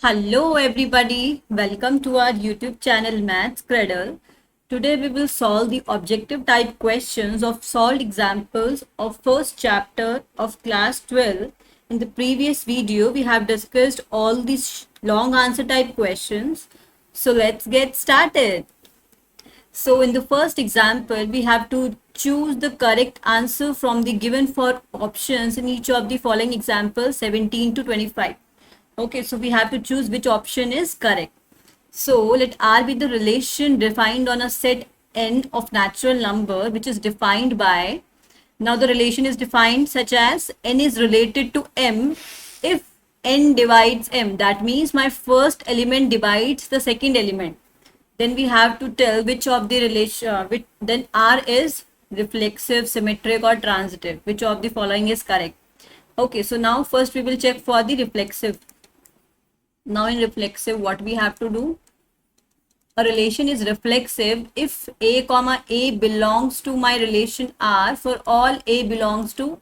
Hello everybody, welcome to our YouTube channel Maths Cradle. Today we will solve the objective type questions of solved examples of first chapter of class 12. In the previous video we have discussed all these long answer type questions. So let's get started. So in the first example we have to choose the correct answer from the given four options in each of the following examples 17 to 25. Okay, so we have to choose which option is correct. So let R be the relation defined on a set n of natural number which is defined by, now the relation is defined such as n is related to m if n divides m. That means my first element divides the second element. Then we have to tell which of the relation, then R is reflexive, symmetric or transitive. Which of the following is correct? Okay, so now first we will check for the reflexive. Now in reflexive, what we have to do? A relation is reflexive if a comma a belongs to my relation R for all a belongs to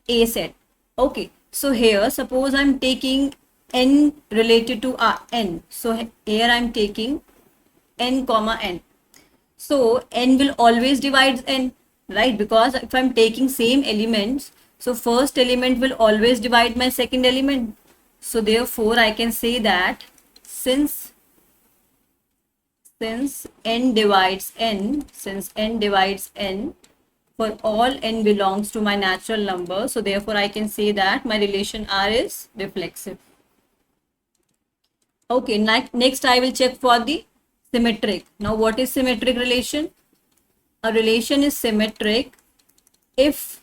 a set. Okay, so here suppose I'm taking n related to n. So here I'm taking n comma n. So n will always divide n, right? Because if I'm taking same elements, so first element will always divide my second element. So therefore I can say that since n divides n, for all n belongs to my natural number, so therefore I can say that my relation R is reflexive. Okay, next I will check for the symmetric. Now what is symmetric relation? A relation is symmetric if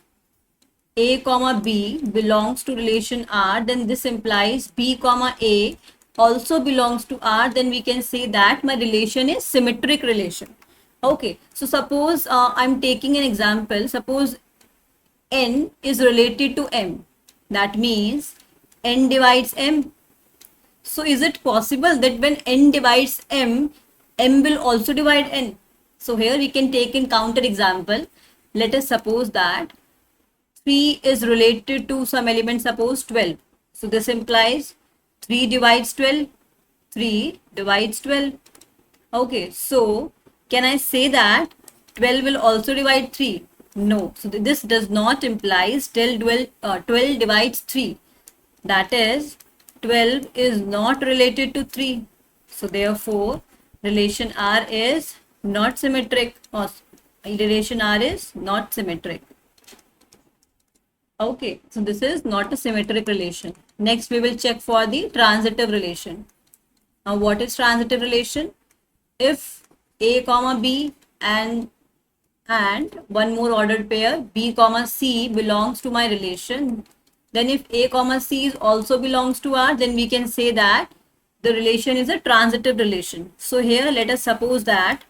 a comma b belongs to relation R, then this implies b comma a also belongs to R. Then we can say that my relation is symmetric relation. Okay, so suppose I'm taking an example. Suppose n is related to m. That means n divides m. So is it possible that when n divides m, m will also divide n? So here we can take in counter example. Let us suppose that 3 is related to some element, suppose 12. So this implies 3 divides 12. 3 divides 12. Okay, so can I say that 12 will also divide 3? No. So this does not imply 12 divides 3. That is 12 is not related to 3. So therefore relation R is not symmetric, or relation R is not symmetric. Okay, so this is not a symmetric relation. Next we will check for the transitive relation. Now what is transitive relation? If a comma b and one more ordered pair b comma c belongs to my relation, then if a comma c is also belongs to R, then we can say that the relation is a transitive relation. So here let us suppose that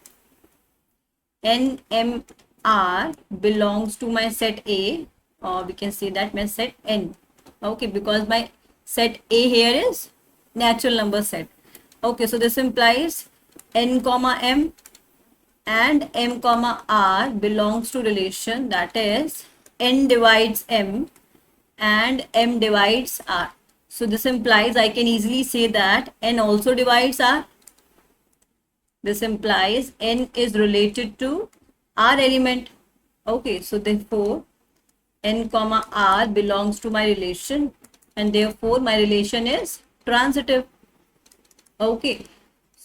n m R belongs to my set A, or we can say that my set n. Okay, because my set A here is natural number set. Okay, so this implies n comma m and m comma R belongs to relation, that is n divides m and m divides R. So this implies I can easily say that n also divides R. This implies n is related to R element. Okay, so therefore n comma R belongs to my relation and therefore my relation is transitive. Okay,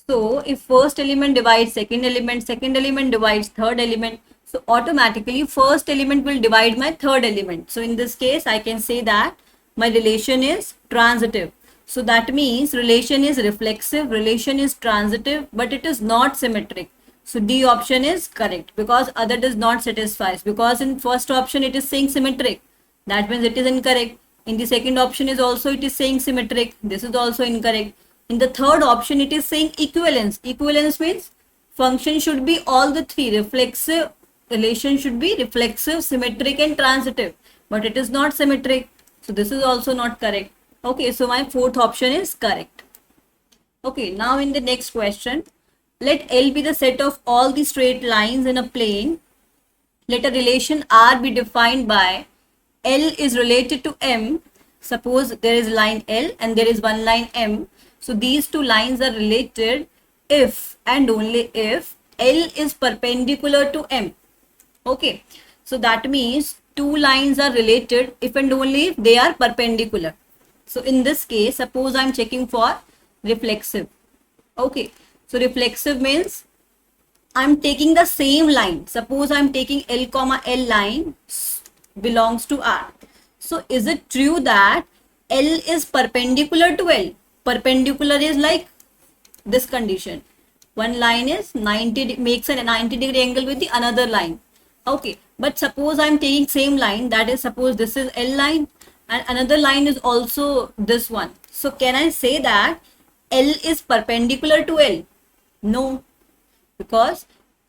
so if first element divides second element divides third element, so automatically first element will divide my third element. So in this case I can say that my relation is transitive. So that means relation is reflexive, relation is transitive, but it is not symmetric. So D option is correct because other does not satisfy. Because in first option it is saying symmetric. That means it is incorrect. In the second option is also it is saying symmetric. This is also incorrect. In the third option it is saying equivalence. Equivalence means function should be all the three. Reflexive relation should be reflexive, symmetric and transitive. But it is not symmetric. So this is also not correct. Okay, so my fourth option is correct. Okay, now in the next question, let L be the set of all the straight lines in a plane. Let a relation R be defined by L is related to M. Suppose there is line L and there is one line M. So these two lines are related if and only if L is perpendicular to M. Okay, so that means two lines are related if and only if they are perpendicular. So in this case, suppose I'm checking for reflexive. Okay, so reflexive means I'm taking the same line. Suppose I'm taking L comma L line belongs to R. So is it true that L is perpendicular to L? Perpendicular is like this condition. One line is 90, makes a 90-degree angle with the another line. Okay, but suppose I'm taking same line, that is, suppose this is L line and another line is also this one. So can I say that L is perpendicular to L? No, because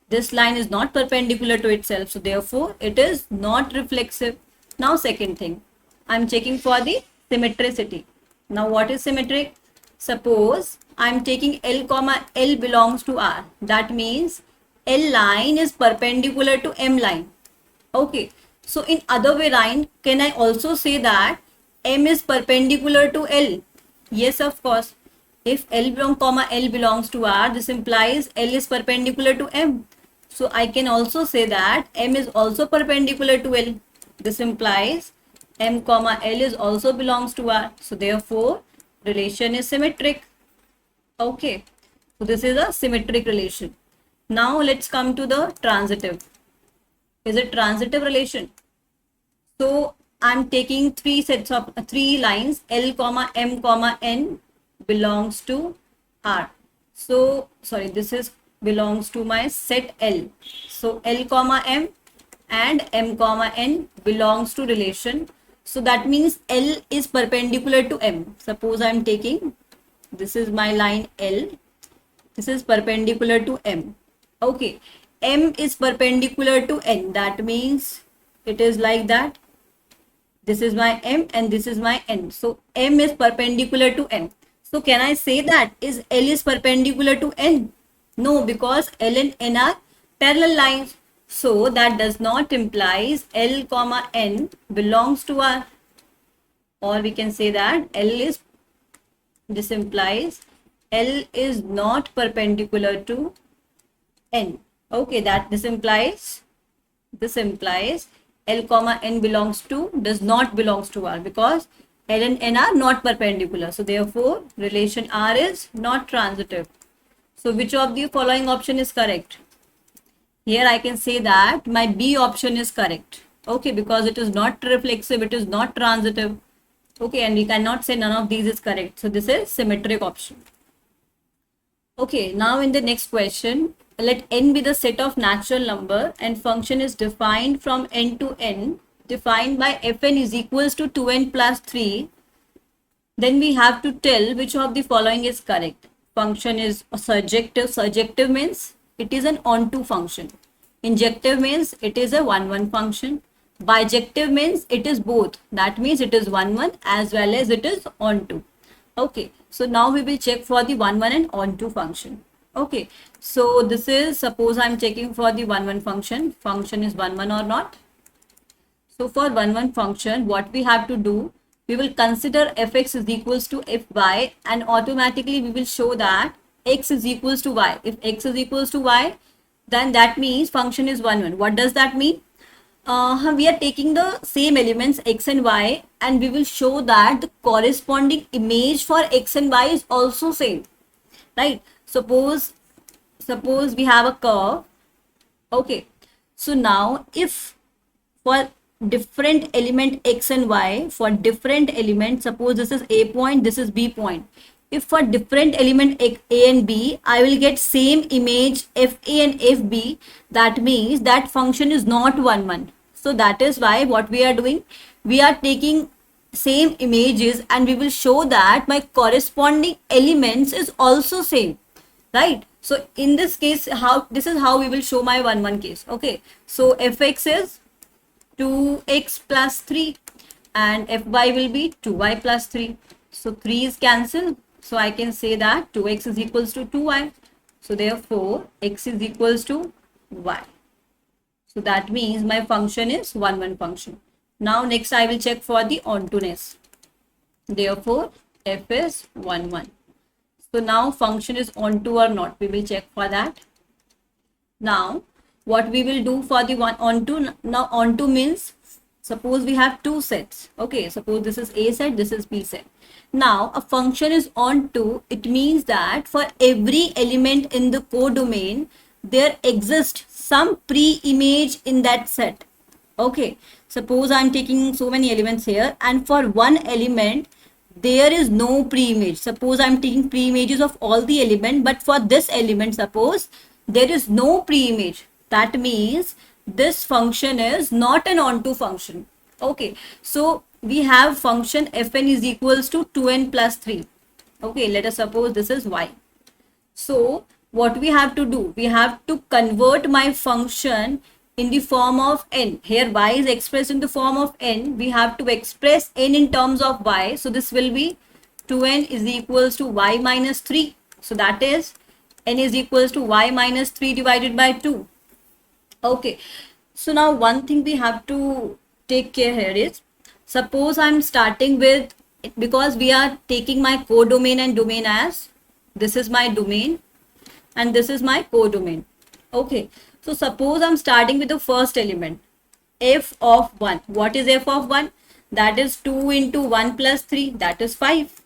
this line is not perpendicular to itself, so therefore it is not reflexive. Now second thing, I'm checking for the symmetricity. Now what is symmetric? Suppose I'm taking L comma L belongs to R. That means L line is perpendicular to M line. Okay, so in other way round, can I also say that M is perpendicular to L? Yes, of course. If L comma L belongs to R, this implies L is perpendicular to M. So I can also say that M is also perpendicular to L. This implies M comma L is also belongs to R. So therefore, relation is symmetric. Okay, so this is a symmetric relation. Now let's come to the transitive. Is it transitive relation? So I'm taking three sets of three lines, L comma M comma N belongs to R. So sorry, this is belongs to my set L. So L comma M and M comma N belongs to relation. So that means L is perpendicular to M. Suppose I'm taking, this is my line L, this is perpendicular to M. Okay, M is perpendicular to N. That means it is like that. This is my M and this is my N. So M is perpendicular to M. So can I say that is L is perpendicular to N? No, because L and N are parallel lines. So that does not implies L comma N belongs to R. Or we can say that this implies L is not perpendicular to N. Okay, that this implies L comma N does not belongs to R, because L and N are not perpendicular. So therefore relation R is not transitive. So which of the following option is correct? Here I can say that my B option is correct. Okay, because it is not reflexive, it is not transitive. Okay, and we cannot say none of these is correct. So this is symmetric option. Okay, now in the next question, let n be the set of natural number and function is defined from n to n, defined by fn is equals to 2n plus 3. Then we have to tell which of the following is correct. Function is surjective. Surjective means it is an onto function. Injective means it is a 1-1 function. Bijective means it is both. That means it is 1-1 as well as it is onto. Okay, so now we will check for the 1-1 and onto function. Okay, so this is, suppose I'm checking for the 1-1 function. Function is 1-1 or not. So for 1-1 function, what we have to do, we will consider fx is equals to fy, and automatically we will show that x is equals to y. If x is equals to y, then that means function is 1-1. What does that mean? We are taking the same elements x and y, and we will show that the corresponding image for x and y is also same, right? Suppose we have a curve. Okay, so now if for different element x and y, for different element, suppose this is a point, this is b point. If for different element a and b, I will get same image fa and fb, that means that function is not 1-1. So that is why what we are doing, we are taking same images and we will show that my corresponding elements is also same, right? So in this case, this is how we will show my 1-1 case. Okay, so fx is 2x plus 3 and fy will be 2y plus 3. So 3 is cancelled. So I can say that 2x is equals to 2y. So therefore x is equals to y. So that means my function is 1-1 function. Now next I will check for the ontoness. Therefore f is 1-1. So now function is onto or not. We will check for that. Now what we will do for the one onto, now onto means suppose we have two sets. Okay, suppose this is A set, this is B set. Now a function is onto, it means that for every element in the codomain there exists some pre-image in that set. Okay, suppose I'm taking so many elements here, and for one element there is no pre-image. Suppose I'm taking pre-images of all the element, but for this element suppose there is no pre-image. That means this function is not an onto function. Okay, so we have function fn is equals to 2n plus 3. Okay, let us suppose this is y. So what we have to do, we have to convert my function in the form of n. Here y is expressed in the form of n. We have to express n in terms of y. So this will be 2n is equals to y minus 3. So that is n is equals to y minus 3 divided by 2. Okay, so now one thing we have to take care here is, suppose I'm starting with, because we are taking my codomain and domain as, this is my domain and this is my codomain. Okay, so suppose I'm starting with the first element, f of 1. What is f of 1? That is 2 into 1 plus 3, that is 5.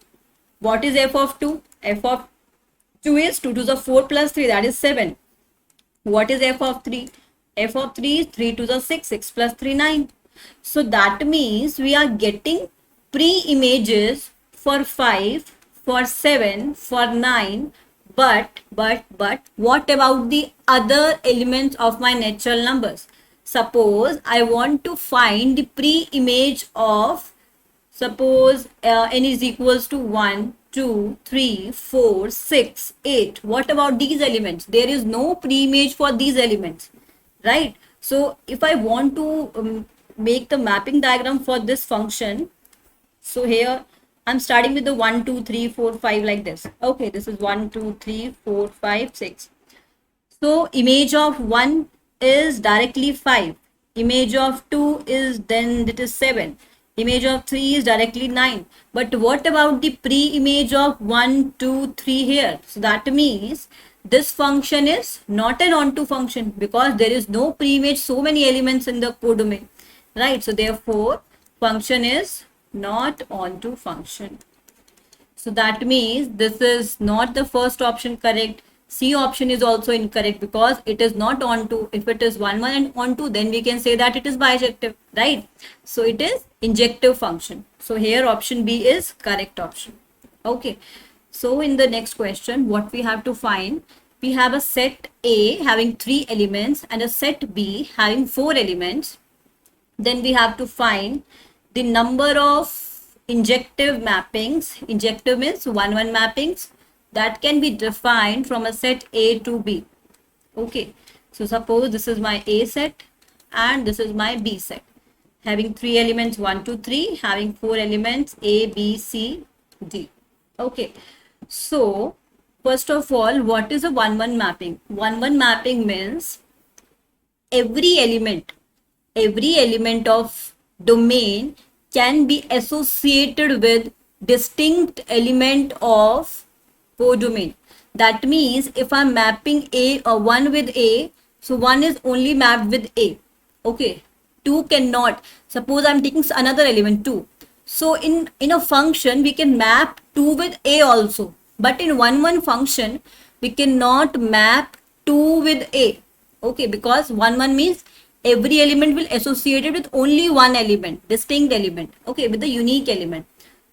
What is f of 2? F of 2 is 2 to the 4 plus 3, that is 7. What is f of 3? F of 3 is 3 to the 6, 6 plus 3, 9. So that means we are getting pre-images for 5, for 7, for 9, but what about the other elements of my natural numbers? Suppose I want to find the pre-image of, suppose n is equals to 1, 2, 3, 4, 6, 8. What about these elements? There is no pre-image for these elements, right? So if I want to make the mapping diagram for this function, so here I'm starting with the 1, 2, 3, 4, 5 like this. Okay, this is 1, 2, 3, 4, 5, 6. So image of 1 is directly 5. Image of 2 is, then it is 7. Image of 3 is directly 9. But what about the pre-image of 1, 2, 3 here? So that means this function is not an onto function, because there is no pre-image so many elements in the codomain, right? So therefore function is not onto function. So that means this is not the first option correct. C option is also incorrect because it is not onto. If it is 1, 1 and onto, then we can say that it is bijective, right? So it is injective function. So here option B is correct option. Okay. So in the next question, what we have to find, we have a set A having 3 elements and a set B having 4 elements. Then we have to find the number of injective mappings. Injective means 1, 1 mappings that can be defined from a set A to B. Okay, so suppose this is my A set and this is my B set, having 3 elements 1, 2, 3, having 4 elements A, B, C, D. Okay, so first of all, what is a 1, 1 mapping? 1, 1 mapping means every element of domain can be associated with distinct element of codomain. That means if I'm mapping A or 1 with A, so 1 is only mapped with A. Okay, 2 cannot. Suppose I'm taking another element 2. So in a function we can map 2 with A also, but in 1, 1 function we cannot map 2 with A. Okay, because 1, 1 means every element will associated with only one element, distinct element, okay, with the unique element.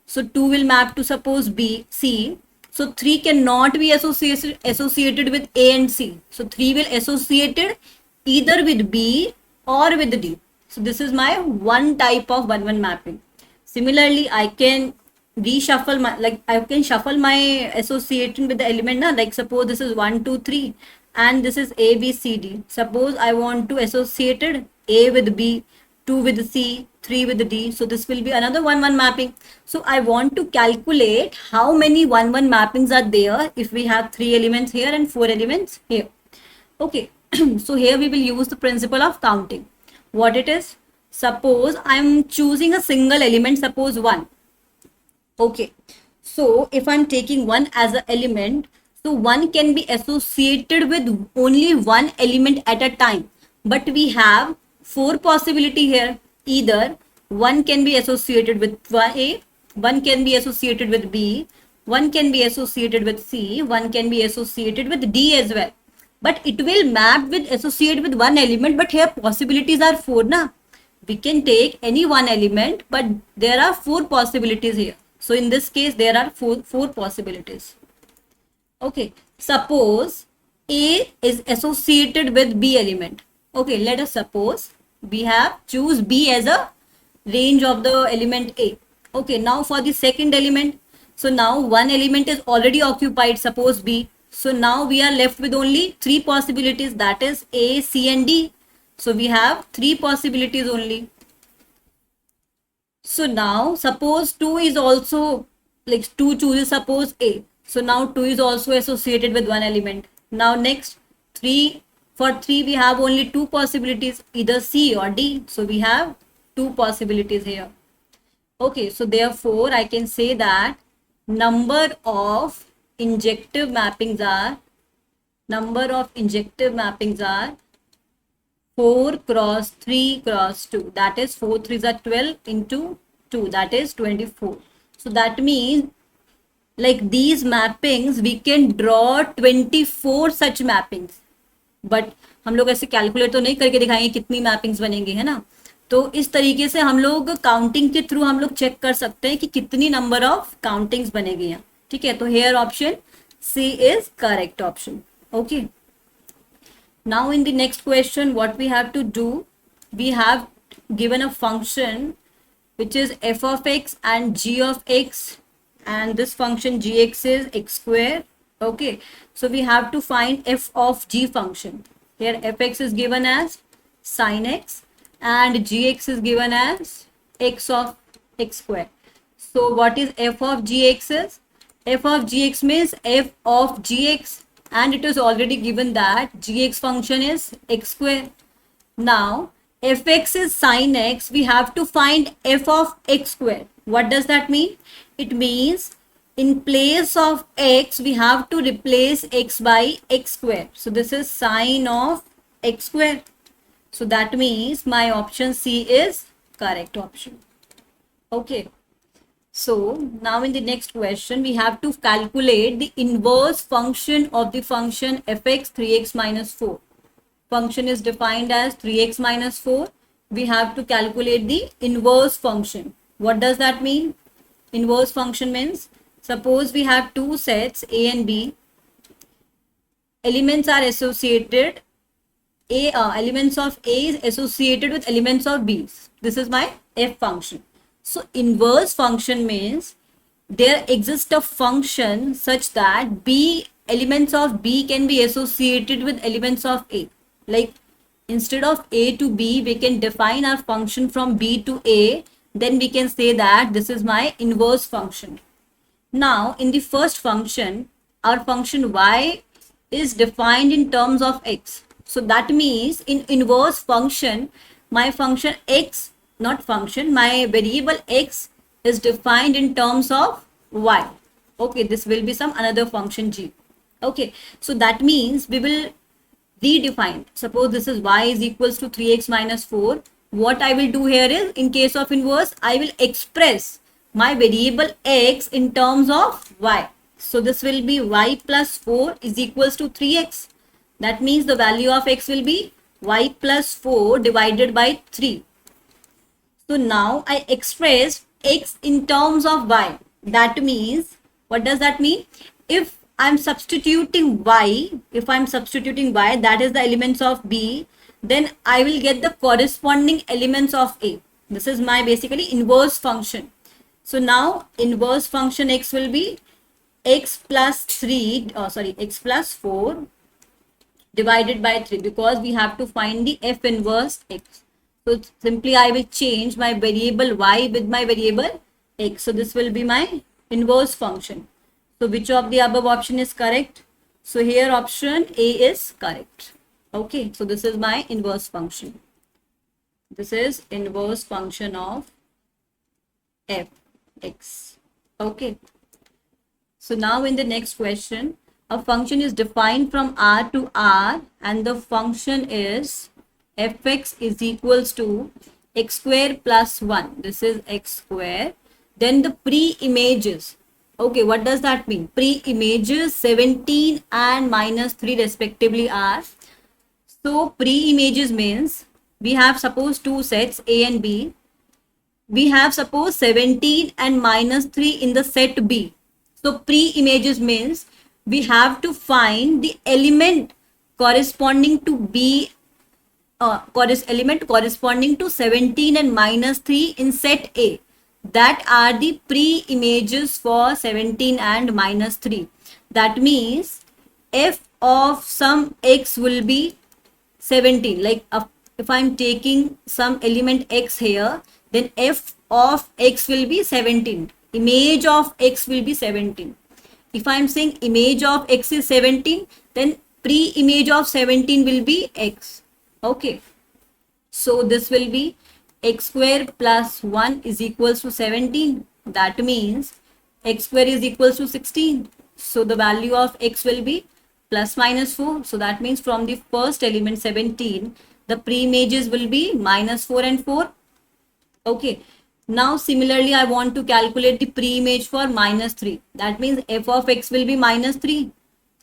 So 2 will map to suppose B, C. So 3 cannot be associated with A and C. So 3 will associated either with B or with D. So this is my one type of 1, 1 mapping. Similarly, I can reshuffle my, like I can shuffle my association with the element na, like suppose this is 1, 2, 3 and this is A, B, C, D. Suppose I want to associated A with B, 2 with C, 3 with D. So this will be another 1, 1 mapping. So I want to calculate how many 1, 1 mappings are there if we have 3 elements here and 4 elements here. Okay, so here we will use the principle of counting. What it is? Suppose I'm choosing a single element, suppose 1. Okay, So if I'm taking 1 as an element, so 1 can be associated with only one element at a time. But we have 4 possibility here. Either 1 can be associated with A, 1 can be associated with B, 1 can be associated with C, 1 can be associated with D as well. But it will map with associate with one element, but here possibilities are 4 na. We can take any one element, but there are 4 possibilities here. So in this case, there are four possibilities. Okay, suppose A is associated with B element. Okay, let us suppose we have choose B as a range of the element A. Okay, now for the second element, so now one element is already occupied, suppose B. So now we are left with only 3 possibilities, that is A, C and D. So we have 3 possibilities only. So now suppose 2 is also, like 2 chooses suppose A. So now 2 is also associated with one element. Now next 3, for 3 we have only 2 possibilities, either C or D. So we have 2 possibilities here. Okay, so therefore I can say that number of injective mappings are 4 cross 3 cross 2, that is 4 3s are 12 into 2, that is 24. So that means like these mappings we can draw 24 such mappings. But हम लोग ऐसे calculate तो नहीं करके दिखाएंगे कितनी mappings बनेंगी, है ना. तो इस तरीके से हम लोग काउंटिंग के थ्रू हम लोग चेक कर सकते हैं कि कितनी नंबर ऑफ काउंटिंग्स बनेगी यहाँ. ठीक है, तो here option C is correct option. Okay, now in the next question what we have to do, we have given a function which is f of x and g of x, and this function gx is x square. Okay, so we have to find f of g function. Here fx is given as sin x and gx is given as x of x square. So what is f of gx is? F of gx means f of gx, and it is already given that gx function is x square. Now fx is sin x, we have to find f of x square. What does that mean? It means in place of x we have to replace x by x square. So this is sin of x square. So that means my option C is correct option. Okay, so now in the next question we have to calculate the inverse function of the function fx 3x minus 4. Function is defined as 3x minus 4. We have to calculate the inverse function. What does that mean? Inverse function means, suppose we have two sets A and B. Elements are associated. Elements of A is associated with elements of B. This is my f function. So inverse function means there exists a function such that B, elements of B can be associated with elements of A. Like instead of A to B, we can define our function from B to A. Then we can say that this is my inverse function. Now in the first function, our function y is defined in terms of x. So that means in inverse function, my function x, not function, my variable x is defined in terms of y. Okay, this will be some another function g. Okay, so that means we will redefine. Suppose this is y is equals to 3x minus 4. What I will do here is, in case of inverse, I will express my variable x in terms of y. So this will be y plus 4 is equals to 3x. That means the value of x will be y plus 4 divided by 3. So now I expressed x in terms of y. That means, what does that mean? If I'm substituting y, that is the elements of B, then I will get the corresponding elements of A. This is my basically inverse function. So now inverse function x will be x plus 4 divided by 3, because we have to find the f inverse x. So simply I will change my variable y with my variable x. So this will be my inverse function. So which of the above option is correct? So here option A is correct. Okay, so this is my inverse function. This is inverse function of f x. Okay. So now in the next question, a function is defined from R to R and the function is fx is equals to x square plus 1. This is x square. Then the pre-images. Okay, what does that mean? Pre-images 17 and minus 3 respectively are. So pre-images means we have suppose two sets A and B. We have suppose 17 and minus 3 in the set B. So pre-images means we have to find the element corresponding to B, element corresponding to 17 and minus 3 in set A. That are the pre-images for 17 and minus 3. That means f of some x will be 17. Like if I'm taking some element x here, then f of x will be 17. Image of x will be 17. If I'm saying image of x is 17, then pre-image of 17 will be x. Okay. So this will be x square plus 1 is equals to 17. That means x square is equals to 16. So the value of x will be plus minus 4. So that means from the first element 17, the pre-images will be minus 4 and 4. Okay. Now similarly, I want to calculate the pre-image for minus 3. That means f of x will be minus 3.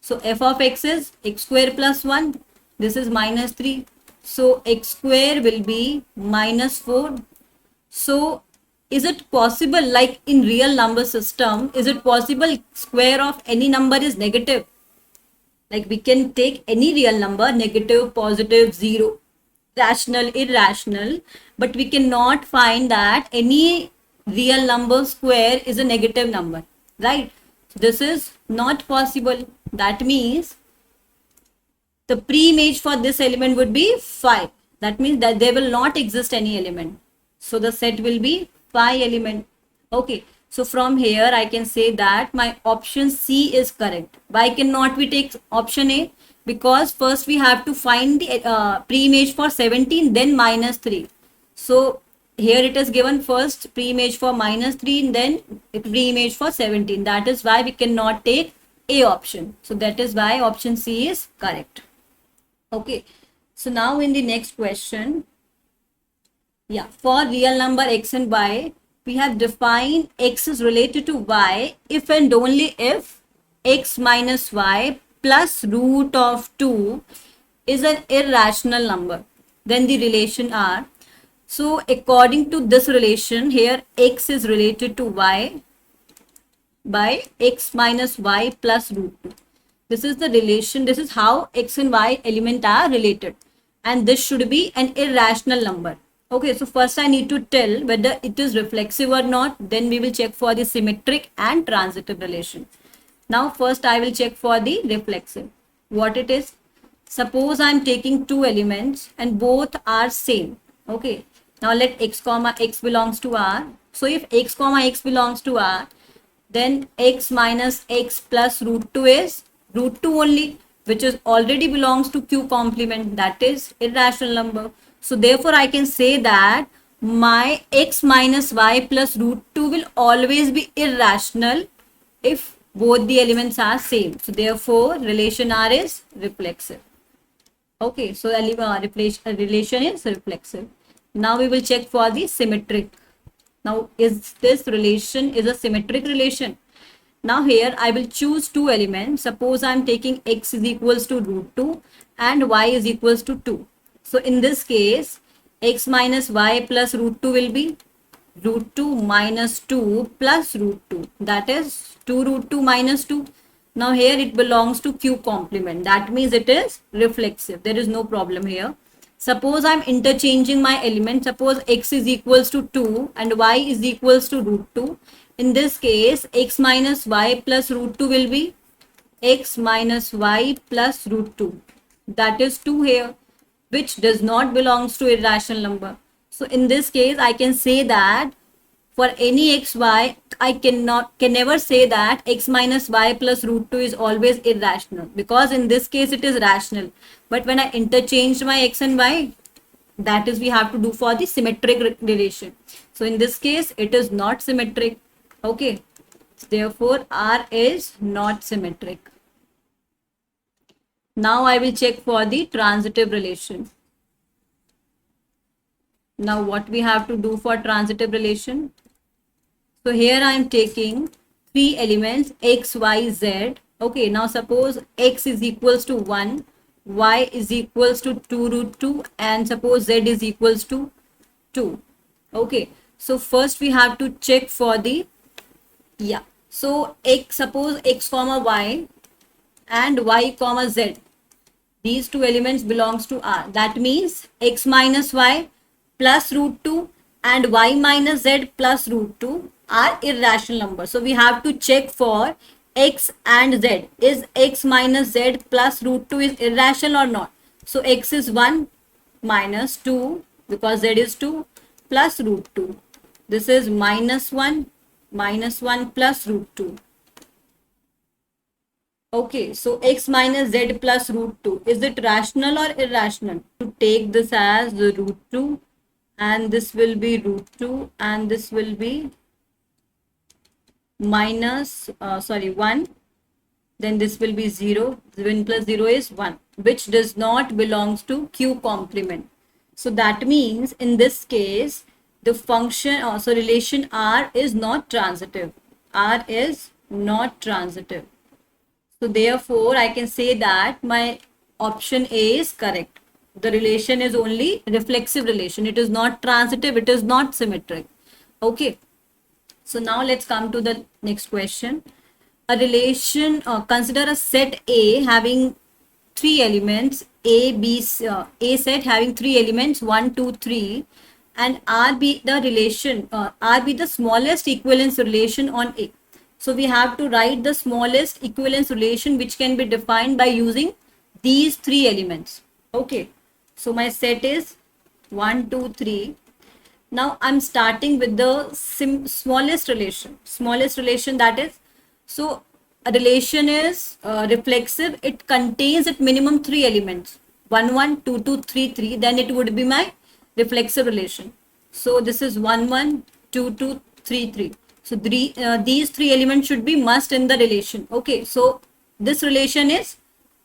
So f of x is x square plus 1. This is minus 3. So x square will be minus 4. So is it possible, like in real number system, is it possible square of any number is negative? Like we can take any real number, negative, positive, zero, rational, irrational, but we cannot find that any real number square is a negative number, right? This is not possible. That means the pre-image for this element would be 5. That means that there will not exist any element. So the set will be 5 element. Okay. So from here I can say that my option C is correct. Why cannot we take option A? Because first we have to find the pre-image for 17, then minus 3. So here it is given first pre-image for minus 3 and then pre-image for 17. That is why we cannot take A option. So that is why option C is correct. Okay. So now in the next question, yeah, for real number x and y, we have defined x is related to y if and only if x minus y plus root of 2 is an irrational number. Then the relation are. So according to this relation here, x is related to y by x minus y plus root 2. This is the relation. This is how x and y element are related. And this should be an irrational number. Okay, so first I need to tell whether it is reflexive or not. Then we will check for the symmetric and transitive relation. Now first I will check for the reflexive. What it is? Suppose I am taking two elements and both are same. Okay. Now let x comma x belongs to R. So if x comma x belongs to R, then x minus x plus root 2 is root 2 only, which is already belongs to Q complement, that is irrational number. So therefore I can say that my x minus y plus root 2 will always be irrational if both the elements are same. So therefore relation R is reflexive. Okay, so relation is reflexive. Now we will check for the symmetric. Now is this relation is a symmetric relation? Now here I will choose two elements. Suppose I am taking x is equals to root 2 and y is equals to 2. So in this case, x minus y plus root 2 will be root 2 minus 2 plus root 2. That is 2 root 2 minus 2. Now here it belongs to Q complement. That means it is reflexive. There is no problem here. Suppose I'm interchanging my element. Suppose x is equals to 2 and y is equals to root 2. In this case, x minus y plus root 2 will be x minus y plus root 2. That is 2 here, which does not belongs to irrational number. So in this case, I can say that for any xy, I can never say that x minus y plus root 2 is always irrational, because in this case it is rational. But when I interchanged my x and y, that is we have to do for the symmetric relation. So in this case, it is not symmetric. Okay. Therefore, R is not symmetric. Now I will check for the transitive relation. Now what we have to do for transitive relation? So here I am taking three elements x, y, z. Okay, now suppose x is equals to 1, y is equals to 2 root 2, and suppose z is equals to 2. Okay, so first we have to check for the, yeah, so x, suppose x comma y and y comma z, these two elements belongs to R. That means x minus y plus root 2 and y minus z plus root 2 are irrational numbers. So we have to check for x and z. Is x minus z plus root 2 is irrational or not? So x is 1 minus 2 because z is 2 plus root 2. This is minus 1 plus root 2. Okay, so x minus z plus root 2. Is it rational or irrational? To take this as the root 2 and this will be root 2 and this will be minus, 1. Then this will be 0. 1 plus 0 is 1, which does not belongs to Q complement. So that means in this case, the function, relation R is not transitive. R is not transitive. So therefore, I can say that my option A is correct. The relation is only reflexive relation. It is not transitive. It is not symmetric. Okay. So now let's come to the next question. A relation, consider a set A having three elements, A set having three elements, 1, 2, 3, and R be the relation, R be the smallest equivalence relation on A. So we have to write the smallest equivalence relation which can be defined by using these three elements. Okay. So my set is 1, 2, 3. Now I'm starting with the smallest relation. Smallest relation, that is, so a relation is reflexive. It contains at minimum three elements. 1, 1, 2, 2, 3, 3. Then it would be my reflexive relation. So this is 1, 1, 2, 2, 3, 3. So these three elements should be must in the relation. Okay, so this relation is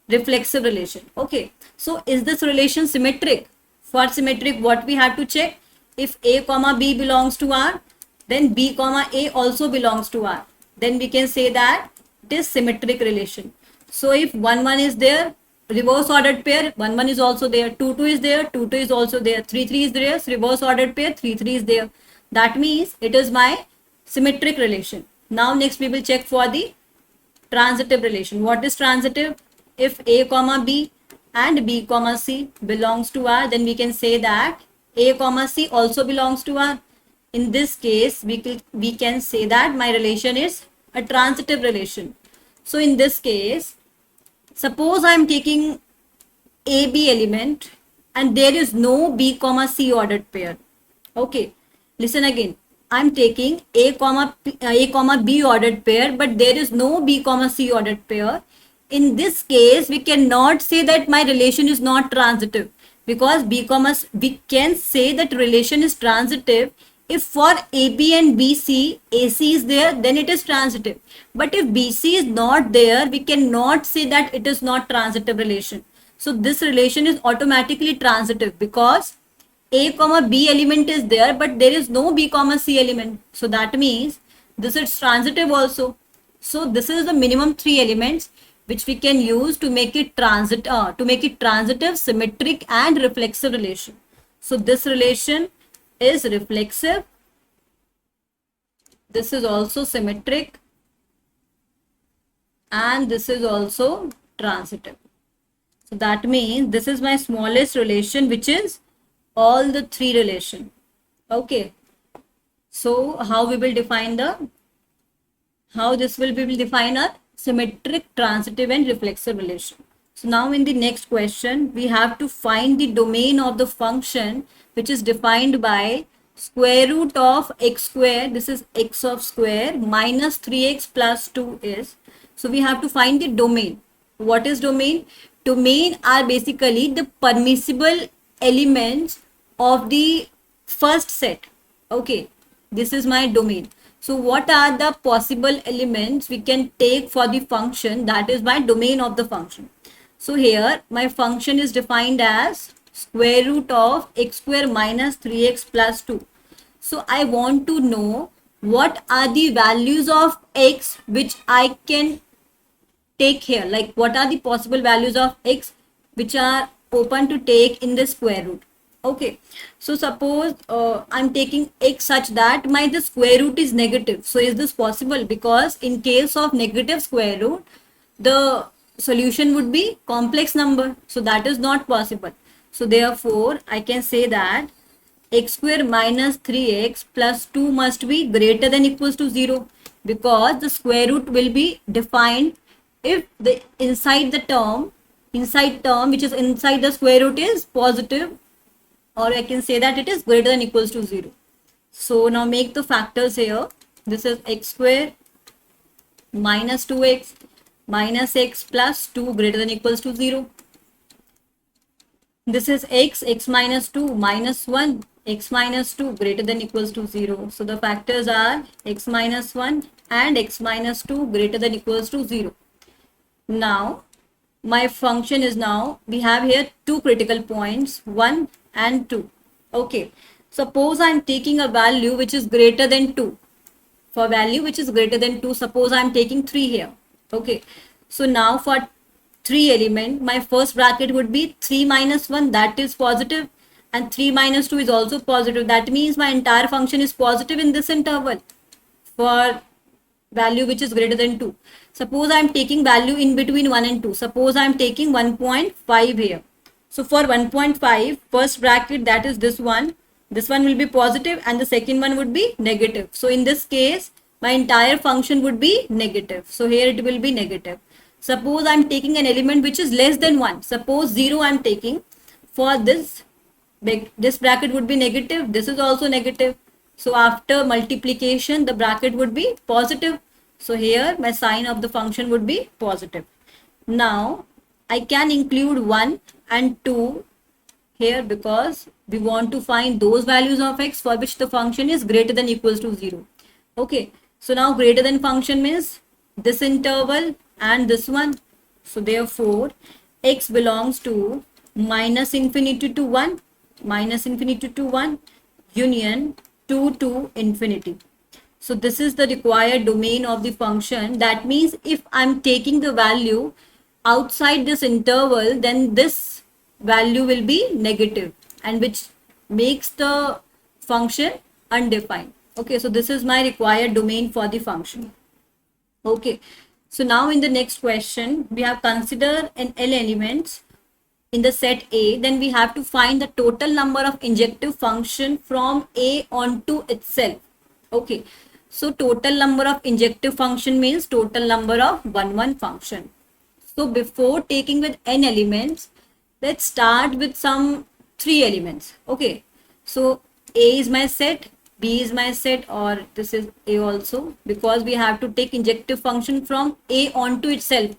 reflexive relation. Okay, so is this relation symmetric? For symmetric, what we have to check? If A comma B belongs to R, then B comma A also belongs to R. Then we can say that it is symmetric relation. So if 1, 1 is there, reverse ordered pair, 1, 1 is also there. 2, 2 is there, 2, 2 is also there. 3, 3 is there, reverse ordered pair, 3, 3 is there. That means it is my symmetric relation. Now next we will check for the transitive relation. What is transitive? If A comma B and B comma C belongs to R, then we can say that A comma C also belongs to R. In this case, we can say that my relation is a transitive relation. So in this case, suppose I am taking AB element and there is no B comma C ordered pair. Okay, listen again. I'm taking A comma B ordered pair, but there is no B comma C ordered pair. In this case, we cannot say that my relation is not transitive, because we can say that relation is transitive if for AB and BC, AC is there, then it is transitive. But if BC is not there, we cannot say that it is not transitive relation. So this relation is automatically transitive because A comma B element is there, but there is no B comma C element. So that means this is transitive also. So this is the minimum three elements which we can use to make it transitive, symmetric, and reflexive relation. So this relation is reflexive. This is also symmetric, and this is also transitive. So that means this is my smallest relation, which is all the three relation. Okay. So how we will define a symmetric, transitive, and reflexive relation. So now in the next question, we have to find the domain of the function which is defined by square root of x square. This is x of square minus 3x plus 2 is. So we have to find the domain. What is domain? Domain are basically the permissible elements of the first set. Okay, this is my domain. So what are the possible elements we can take for the function that is my domain of the function? So here my function is defined as square root of x square minus 3x plus 2. So I want to know what are the values of x which I can take here, like what are the possible values of x which are open to take in the square root. Okay, so suppose I'm taking x such that my the square root is negative. So is this possible? Because in case of negative square root, the solution would be complex number, so that is not possible. So therefore I can say that x square minus 3x plus 2 must be greater than equals to 0, because the square root will be defined if the inside term which is inside the square root is positive, or I can say that it is greater than equals to 0. So now make the factors here. This is x square minus 2x minus x plus 2 greater than equals to 0. This is x minus 2 minus 1, x minus 2 greater than equals to 0. So the factors are x minus 1 and x minus 2 greater than equals to 0. Now my function is, now we have here two critical points, 1 and 2. Okay, suppose I'm taking a value which is greater than 2. For value which is greater than 2, suppose I'm taking 3 here. Okay, so now for 3 element, my first bracket would be 3 minus 1, that is positive, and 3 minus 2 is also positive. That means my entire function is positive in this interval for value which is greater than 2. Suppose I am taking value in between 1 and 2. Suppose I am taking 1.5 here. So for 1.5, first bracket, that is this one will be positive and the second one would be negative. So in this case, my entire function would be negative. So here it will be negative. Suppose I am taking an element which is less than 1. Suppose 0 I am taking. For this bracket would be negative. This is also negative. So after multiplication, the bracket would be positive. So here my sign of the function would be positive. Now I can include 1 and 2 here because we want to find those values of x for which the function is greater than equals to 0. Okay, so now greater than function means this interval and this one. So therefore x belongs to minus infinity to 1, union 2 to infinity. So this is the required domain of the function. That means if I'm taking the value outside this interval, then this value will be negative, and which makes the function undefined. Okay, so this is my required domain for the function. Okay, so now in the next question, we have considered an L elements in the set A, then we have to find the total number of injective function from A onto itself. Okay, so total number of injective function means total number of 1 function. So before taking with n elements, let's start with some 3 elements. Okay, so A is my set, B is my set, or this is A also, because we have to take injective function from A onto itself.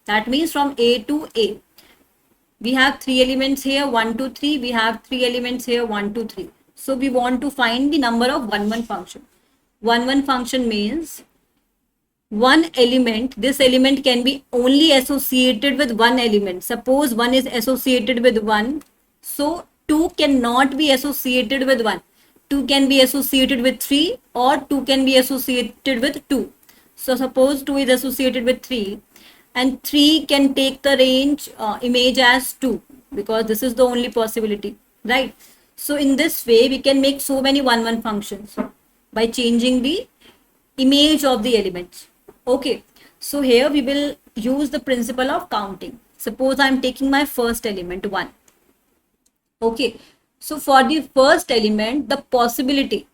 That means from A to A. We have 3 elements here, 1, 2, 3. We have 3 elements here, 1, 2, 3. So we want to find the number of 1 function. 1 function means one element, this element can be only associated with one element. Suppose 1 is associated with 1, so 2 cannot be associated with 1. 2 can be associated with 3, or 2 can be associated with 2. So suppose 2 is associated with 3, and 3 can take the range image as 2, because this is the only possibility, right? So in this way we can make so many 1 functions by changing the image of the elements. Okay, so here we will use the principle of counting. Suppose I am taking my first element 1. Okay, so for the first element, the possibility,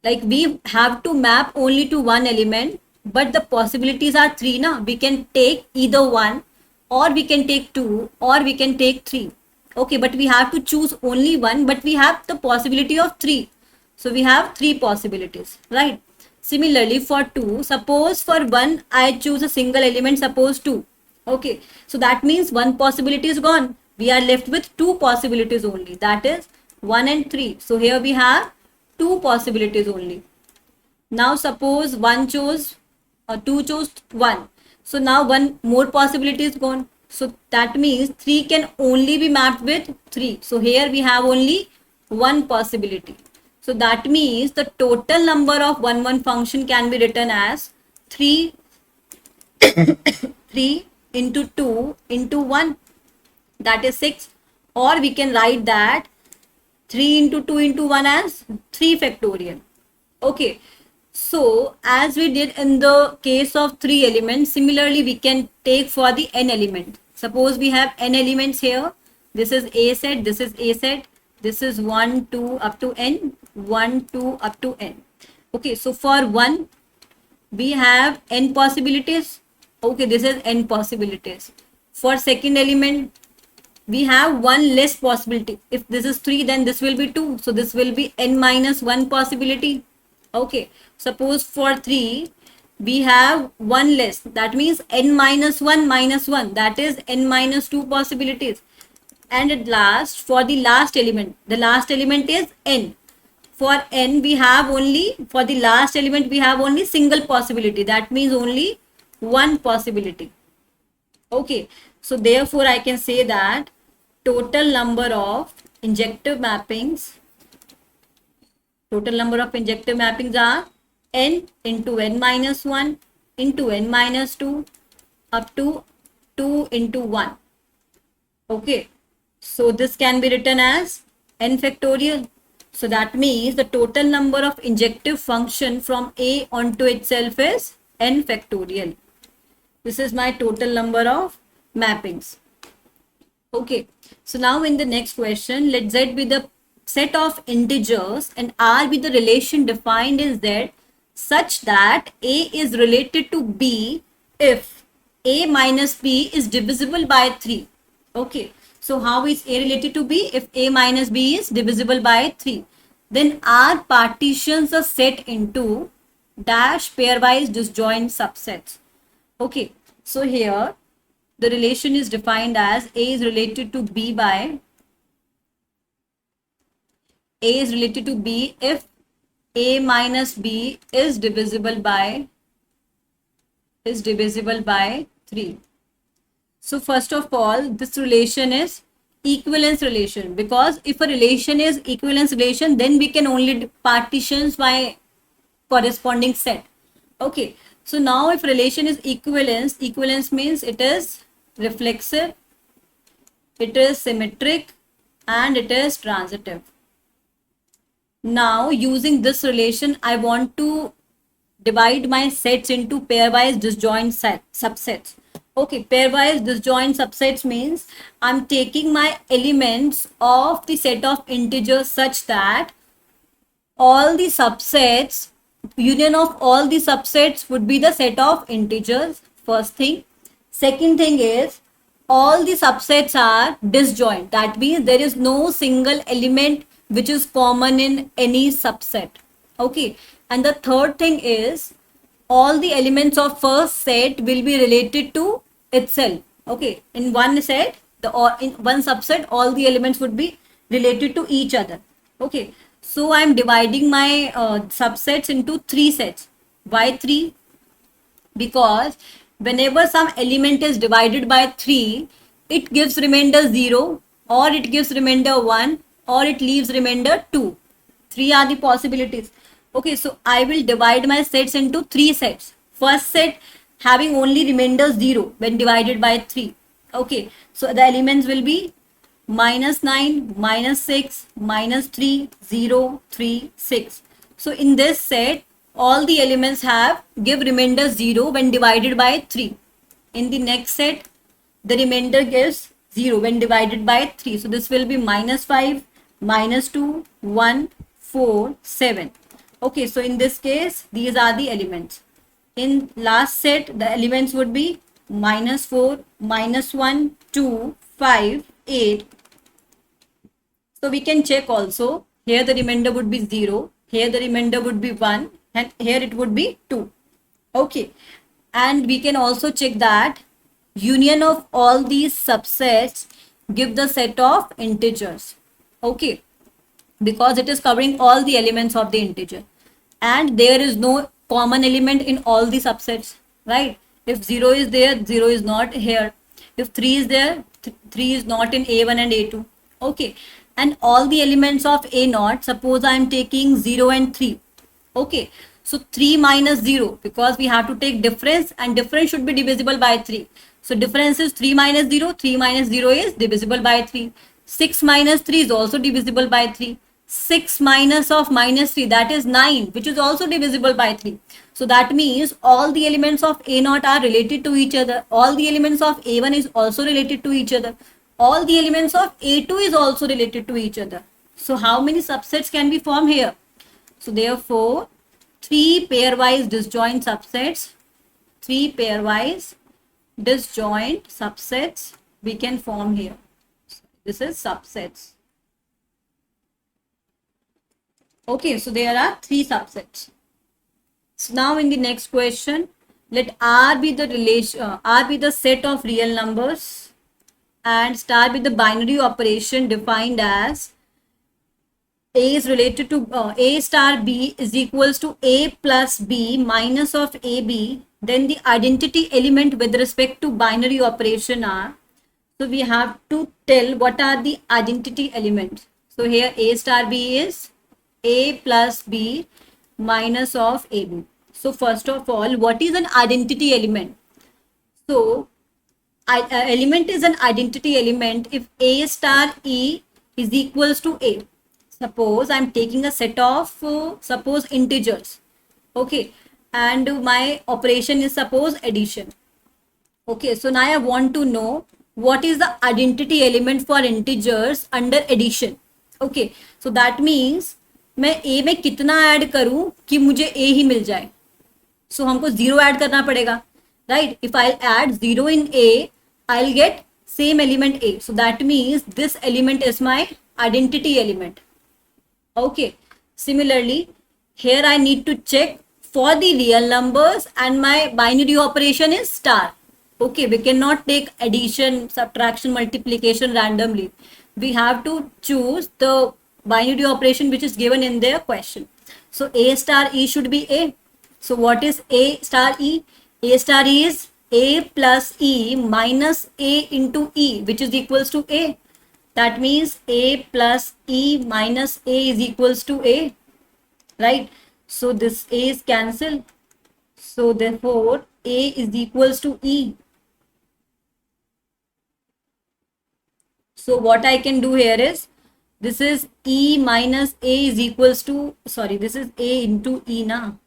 like we have to map only to one element, but the possibilities are 3 now. We can take either 1, or we can take 2, or we can take 3. Okay, but we have to choose only 1, but we have the possibility of 3. So we have 3 possibilities, right? Similarly for 2, suppose for 1 I choose a single element, suppose 2. Okay, so that means 1 possibility is gone. We are left with 2 possibilities only, that is 1 and 3. So here we have 2 possibilities only. Now suppose one chose or two chose one. So now one more possibility is gone. So that means 3 can only be mapped with 3. So here we have only one possibility. So that means the total number of 1 function can be written as 3 3 into 2 into 1, that is 6, or we can write that 3 into 2 into 1 as 3 factorial. Okay, so as we did in the case of 3 elements, similarly we can take for the n element. Suppose we have n elements here. This is a set, this is a set, this is 1 2 up to n, 1 2 up to n. Okay, so for 1 we have n possibilities. Okay, this is n possibilities. For second element we have one less possibility. If this is 3, then this will be 2, so this will be n minus 1 possibility. Okay, suppose for 3 we have one less, that means n minus 1 minus 1, that is n minus 2 possibilities. And at last, for the last element, the last element is n. For n we have only, for the last element we have only single possibility, that means only one possibility. Okay, so therefore I can say that total number of injective mappings are n into n minus 1 into n minus 2 up to 2 into 1. Okay, so this can be written as n factorial. So that means the total number of injective function from A onto itself is n factorial. This is my total number of mappings. Okay, so now in the next question, let Z be the set of integers and R be the relation defined in Z such that A is related to B if A minus B is divisible by 3. Okay, so how is A related to B? If A minus B is divisible by 3. Then R partitions a set into dash pairwise disjoint subsets. Okay, so here the relation is defined as A is related to B if A minus B is divisible by 3. So first of all, this relation is equivalence relation, because if a relation is equivalence relation, then we can only partitions by corresponding set. Okay, so now if relation is equivalence means it is reflexive, it is symmetric, and it is transitive. Now using this relation, I want to divide my sets into pairwise disjoint subsets. Okay, pairwise disjoint subsets means I'm taking my elements of the set of integers such that all the subsets, union of all the subsets would be the set of integers. First thing. Second thing is all the subsets are disjoint. That means there is no single element which is common in any subset. Okay. And the third thing is all the elements of first set will be related to itself. Okay. In one set, in one subset, all the elements would be related to each other. Okay. So I am dividing my subsets into 3 sets. Why 3? Because whenever some element is divided by 3, it gives remainder 0, or it gives remainder 1, or it leaves remainder 2. 3 are the possibilities. Okay, so I will divide my sets into 3 sets. First set having only remainder 0 when divided by 3. Okay, so the elements will be -9, -6, -3, 0, 3, 6. So in this set, all the elements give remainder 0 when divided by 3. In the next set, the remainder gives 0 when divided by 3. So this will be -5, -2, 1, 4, 7. Okay, so in this case, these are the elements. In last set, the elements would be -4, -1, 2, 5, 8. So we can check also. Here the remainder would be 0. Here the remainder would be 1. And here it would be 2. Okay. And we can also check that union of all these subsets give the set of integers. Okay. Because it is covering all the elements of the integer. and there is no common element in all the subsets, right? If 0 is there, 0 is not here. If 3 is there, 3 is not in A1 and A2. Okay, and all the elements of A naught, suppose I am taking 0 and 3. Okay, so 3 minus 0, because we have to take difference, and difference should be divisible by 3. So difference is 3 minus 0, 3 minus 0 is divisible by 3. 6 minus 3 is also divisible by 3. 6 minus of minus 3, that is 9, which is also divisible by 3. So that means all the elements of A naught are related to each other. All the elements of A1 is also related to each other. All the elements of A2 is also related to each other. So how many subsets can be formed here? So therefore, 3 pairwise disjoint subsets, 3 pairwise disjoint subsets we can form here. This is subsets. Okay, so there are 3 subsets. So now in the next question, let R be the R be the set of real numbers, and star be the binary operation defined as A is related to A star B is equals to A plus B minus of AB. Then the identity element with respect to binary operation are. So we have to tell what are the identity elements. So here A star B is A plus B minus of AB. So first of all, what is an identity element? So element is an identity element if A star E is equals to A. Suppose I'm taking a set of suppose integers. Okay, and my operation is suppose addition. Okay, so now I want to know what is the identity element for integers under addition. Okay, so that means मैं A में कितना add करूं कि मुझे A ही मिल जाए. So हमको 0 add करना पड़ेगा, right? If I add 0 in A, I'll get same element A. So that means this element is my identity element. Okay, similarly, here I need to check for the real numbers, and my binary operation is star. Okay, we cannot take addition, subtraction, multiplication randomly. We have to choose the binary operation which is given in their question. So A star E should be A. So what is A star E? A star E is A plus E minus A into E, which is equals to A. That means A plus E minus A is equals to A, right? So this A is cancelled. So therefore A is equals to E. So what I can do here is, this is E minus A is equals to, sorry, this is A into E now.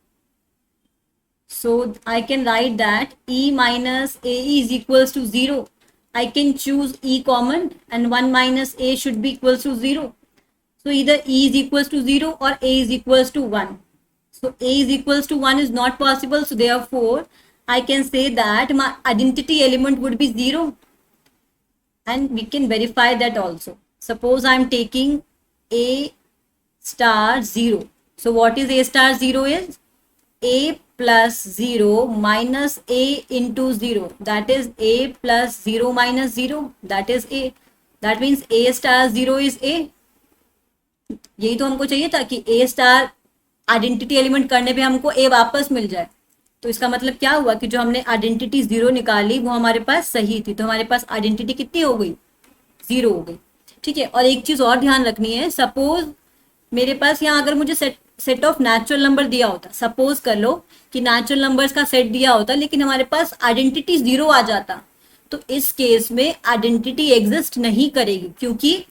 So I can write that E minus A is equals to 0. I can choose E common, and 1 minus A should be equals to 0. So either E is equals to 0 or A is equals to 1. So A is equals to 1 is not possible. So therefore, I can say that my identity element would be 0. And we can verify that also. Suppose I am taking A star 0. So what is A star 0 is? A plus 0 minus A into 0. That is A plus 0 minus 0. That is A. That means A star 0 is A. यही तो हमको चाहिए था कि A star identity element करने पे हमको A वापस मिल जाए. तो इसका मतलब क्या हुआ कि जो हमने आइडेंटिटी 0 निकाली वो हमारे पास सही थी. तो हमारे पास आइडेंटिटी कितनी हो गई? 0 हो गई. ठीक है. और एक चीज और ध्यान रखनी है. सपोज मेरे पास यहाँ अगर मुझे सेट ऑफ नेचुरल नंबर दिया होता, सपोज कर लो कि नेचुरल नंबर्स का सेट दिया होता, लेकिन हमारे पास आइडेंटिटी 0 आ जाता, तो इस केस में आइडेंटिटी एग्जिस्ट नहीं करेगी, क्योंकि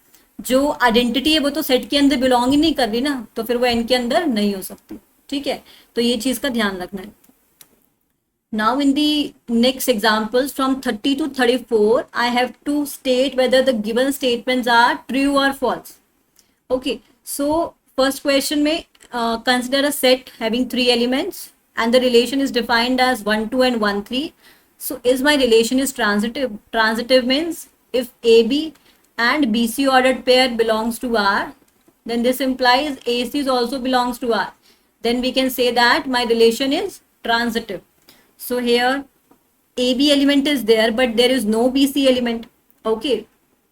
जो आइडेंटिटी है वो तो सेट के अंदर बिलोंग ही नहीं कर रही ना, तो फिर वो एन के अंदर नहीं हो सकती. ठीक है. तो ये चीज का ध्यान रखना है. Now in the next examples from 30 to 34, I have to state whether the given statements are true or false. Okay, so first question may consider a set having 3 elements and the relation is defined as 1 2 and 1 3. So is my relation is transitive? Transitive means if AB and BC ordered pair belongs to R, then this implies AC also belongs to R. Then we can say that my relation is transitive. So here AB element is there, but there is no BC element. Okay,